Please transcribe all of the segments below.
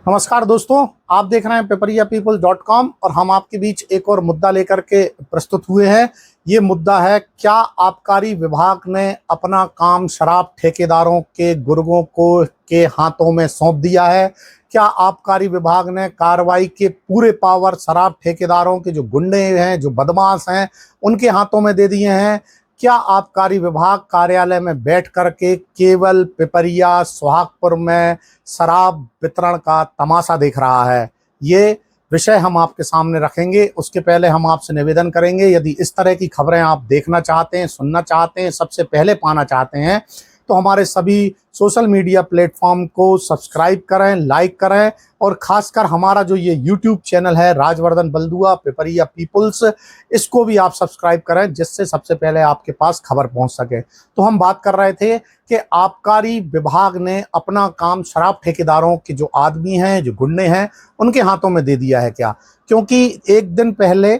नमस्कार दोस्तों, आप देख रहे हैं पेपरियापीपल.com और हम आपके बीच एक और मुद्दा लेकर के प्रस्तुत हुए हैं। ये मुद्दा है, क्या आबकारी विभाग ने अपना काम शराब ठेकेदारों के गुर्गों को के हाथों में सौंप दिया है? क्या आबकारी विभाग ने कार्रवाई के पूरे पावर शराब ठेकेदारों के जो गुंडे हैं, जो बदमाश हैं, उनके हाथों में दे दिए हैं? क्या आबकारी विभाग कार्यालय में बैठ करके केवल पिपरिया सोहागपुर में शराब वितरण का तमाशा देख रहा है? ये विषय हम आपके सामने रखेंगे। उसके पहले हम आपसे निवेदन करेंगे, यदि इस तरह की खबरें आप देखना चाहते हैं, सुनना चाहते हैं, सबसे पहले पाना चाहते हैं, तो हमारे सभी सोशल मीडिया प्लेटफॉर्म को सब्सक्राइब करें, लाइक करें और खासकर हमारा जो ये यूट्यूब चैनल है राजवर्धन बलदुआ पेपरिया पीपल्स, इसको भी आप सब्सक्राइब करें, जिससे सबसे पहले आपके पास खबर पहुंच सके। तो हम बात कर रहे थे कि आबकारी विभाग ने अपना काम शराब ठेकेदारों के जो आदमी हैं, जो गुंडे हैं, उनके हाथों में दे दिया है क्या? क्योंकि एक दिन पहले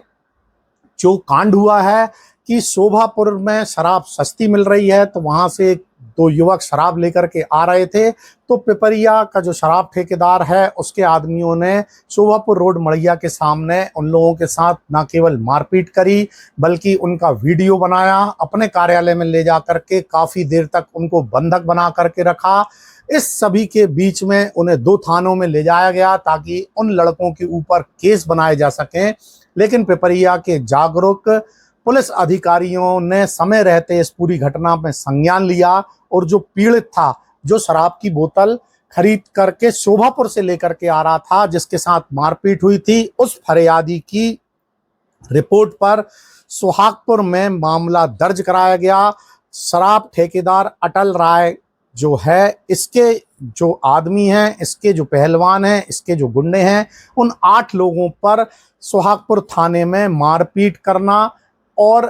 जो कांड हुआ है कि शोभापुर में शराब सस्ती मिल रही है, तो वहां से दो युवक शराब लेकर के आ रहे थे, तो पिपरिया का जो शराब ठेकेदार है उसके आदमियों ने शोभापुर रोड मड़िया के सामने उन लोगों के साथ न केवल मारपीट करी, बल्कि उनका वीडियो बनाया, अपने कार्यालय में ले जा करके काफी देर तक उनको बंधक बना करके रखा। इस सभी के बीच में उन्हें 2 थानों में ले जाया गया ताकि उन लड़कों के ऊपर केस बनाए जा सकें। लेकिन पिपरिया के जागरूक पुलिस अधिकारियों ने समय रहते इस पूरी घटना में संज्ञान लिया और जो पीड़ित था, जो शराब की बोतल खरीद करके शोभापुर से लेकर के आ रहा था, जिसके साथ मारपीट हुई थी, उस फरियादी की रिपोर्ट पर सोहागपुर में मामला दर्ज कराया गया। शराब ठेकेदार अटल राय जो है, इसके जो आदमी हैं, इसके जो पहलवान हैं, इसके जो गुंडे हैं, उन 8 लोगों पर सोहागपुर थाने में मारपीट करना और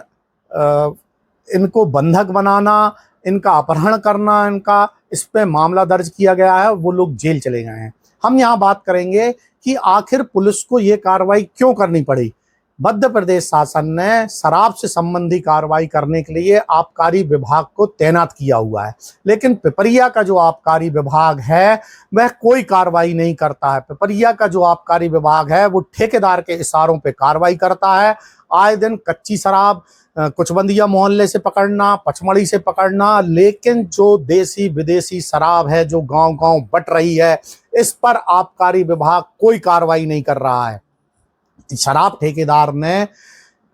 इनको बंधक बनाना, इनका अपहरण करना, इनका इस पे मामला दर्ज किया गया है। वो लोग जेल चले गए हैं। हम यहाँ बात करेंगे कि आखिर पुलिस को ये कार्रवाई क्यों करनी पड़ी। मध्य प्रदेश शासन ने शराब से संबंधी कार्रवाई करने के लिए आबकारी विभाग को तैनात किया हुआ है, लेकिन पिपरिया का जो आबकारी विभाग है वह कोई कार्रवाई नहीं करता है। पिपरिया का जो आबकारी विभाग है वो ठेकेदार के इशारों पे कार्रवाई करता है। आए दिन कच्ची शराब कुचबंदिया मोहल्ले से पकड़ना, पचमढ़ी से पकड़ना, लेकिन जो देसी विदेशी शराब है जो गांव-गांव बट रही है, इस पर आबकारी विभाग कोई कार्रवाई नहीं कर रहा है। शराब ठेकेदार ने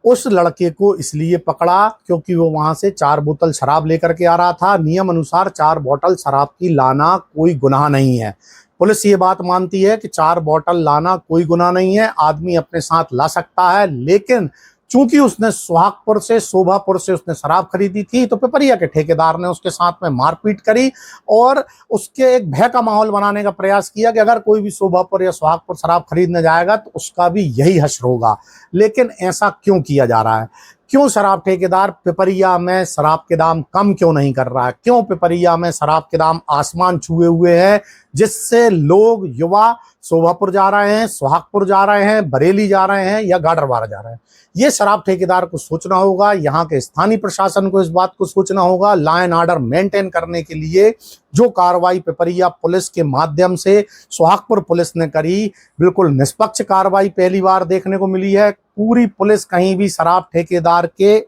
उस लड़के को इसलिए पकड़ा क्योंकि वो वहां से 4 बोतल शराब लेकर के आ रहा था। नियम अनुसार 4 बोतल शराब की लाना कोई गुनाह नहीं है। पुलिस ये बात मानती है कि 4 बोतल लाना कोई गुनाह नहीं है, आदमी अपने साथ ला सकता है, लेकिन चूंकि उसने सोहागपुर से, शोभापुर से उसने शराब खरीदी थी, तो पिपरिया के ठेकेदार ने उसके साथ में मारपीट करी और उसके एक भय का माहौल बनाने का प्रयास किया कि अगर कोई भी शोभापुर या सोहागपुर शराब खरीदने जाएगा तो उसका भी यही हश्र होगा। लेकिन ऐसा क्यों किया जा रहा है? क्यों शराब ठेकेदार पिपरिया में शराब के दाम कम क्यों नहीं कर रहा है? क्यों पिपरिया में शराब के दाम आसमान छुए हुए हैं, जिससे लोग, युवा शोभापुर जा रहे हैं, सोहागपुर जा रहे हैं, बरेली जा रहे हैं या गाडरवारा जा रहे हैं? ये शराब ठेकेदार को सोचना होगा, यहाँ के स्थानीय प्रशासन को इस बात को सोचना होगा। लॉ एंड ऑर्डर मेंटेन करने के लिए जो कार्रवाई पिपरिया पुलिस के माध्यम से सोहागपुर पुलिस ने करी, बिल्कुल निष्पक्ष कार्रवाई पहली बार देखने को मिली है। पूरी पुलिस कहीं भी शराब ठेकेदार के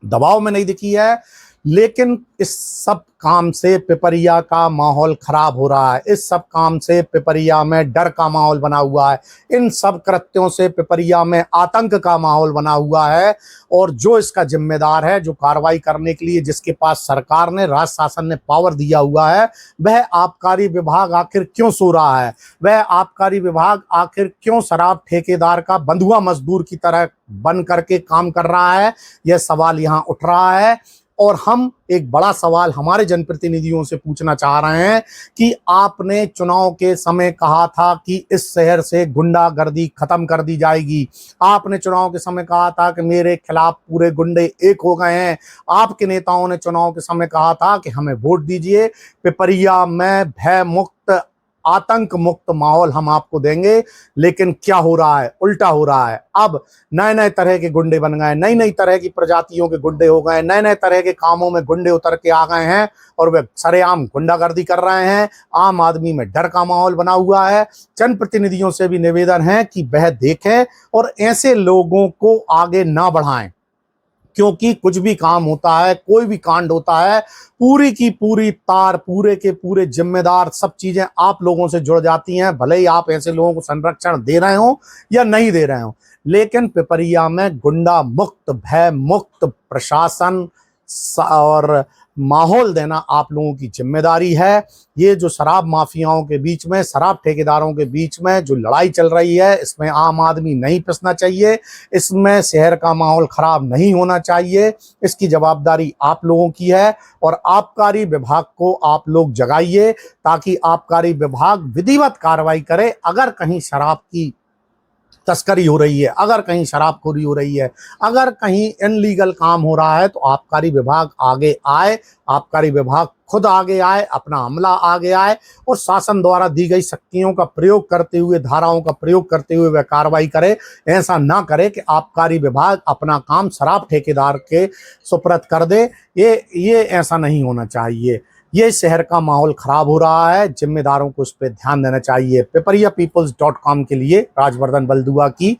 दबाव में नहीं दिखी है, लेकिन इस सब काम से पिपरिया का माहौल खराब हो रहा है। इस सब काम से पिपरिया में डर का माहौल बना हुआ है। इन सब कृत्यों से पिपरिया में आतंक का माहौल बना हुआ है और जो इसका जिम्मेदार है, जो कार्रवाई करने के लिए जिसके पास सरकार ने, राज्य शासन ने पावर दिया हुआ है, वह आबकारी विभाग आखिर क्यों सो रहा है? वह आबकारी विभाग आखिर क्यों शराब ठेकेदार का बंधुआ मजदूर की तरह बन करके काम कर रहा है? यह सवाल यहाँ उठ रहा है और हम एक बड़ा सवाल हमारे जनप्रतिनिधियों से पूछना चाह रहे हैं कि आपने चुनाव के समय कहा था कि इस शहर से गुंडागर्दी खत्म कर दी जाएगी। आपने चुनाव के समय कहा था कि मेरे खिलाफ पूरे गुंडे एक हो गए हैं। आपके नेताओं ने चुनाव के समय कहा था कि हमें वोट दीजिए, पिपरिया में भय मुक्त आतंक मुक्त माहौल हम आपको देंगे। लेकिन क्या हो रहा है, उल्टा हो रहा है। अब नए नए तरह के गुंडे बन गए, नई नई तरह की प्रजातियों के गुंडे हो गए, नए नए तरह के कामों में गुंडे उतर के आ गए हैं और वे सरेआम गुंडागर्दी कर रहे हैं। आम आदमी में डर का माहौल बना हुआ है। जनप्रतिनिधियों से भी निवेदन है कि वह देखें और ऐसे लोगों को आगे ना बढ़ाएं, क्योंकि कुछ भी काम होता है, कोई भी कांड होता है, पूरी की पूरी तार, पूरे के पूरे जिम्मेदार सब चीजें आप लोगों से जुड़ जाती हैं, भले ही आप ऐसे लोगों को संरक्षण दे रहे हो या नहीं दे रहे हो। लेकिन पिपरिया में गुंडा मुक्त, भय मुक्त प्रशासन और माहौल देना आप लोगों की जिम्मेदारी है। ये जो शराब माफियाओं के बीच में, शराब ठेकेदारों के बीच में जो लड़ाई चल रही है, इसमें आम आदमी नहीं पिसना चाहिए, इसमें शहर का माहौल खराब नहीं होना चाहिए। इसकी जवाबदारी आप लोगों की है और आबकारी विभाग को आप लोग जगाइए, ताकि आबकारी विभाग विधिवत कार्रवाई करे। अगर कहीं शराब की तस्करी हो रही है, अगर कहीं शराबखोरी हो रही है, अगर कहीं इनलीगल काम हो रहा है, तो आबकारी विभाग आगे आए, आबकारी विभाग खुद आगे आए, अपना अमला आगे आए और शासन द्वारा दी गई शक्तियों का प्रयोग करते हुए, धाराओं का प्रयोग करते हुए वह कार्रवाई करे। ऐसा ना करे कि आबकारी विभाग अपना काम शराब ठेकेदार के सुपुर्द कर दे। ये ऐसा नहीं होना चाहिए। ये शहर का माहौल खराब हो रहा है, जिम्मेदारों को इस पर ध्यान देना चाहिए। पिपरिया peoples.com के लिए राजवर्धन बलदुआ की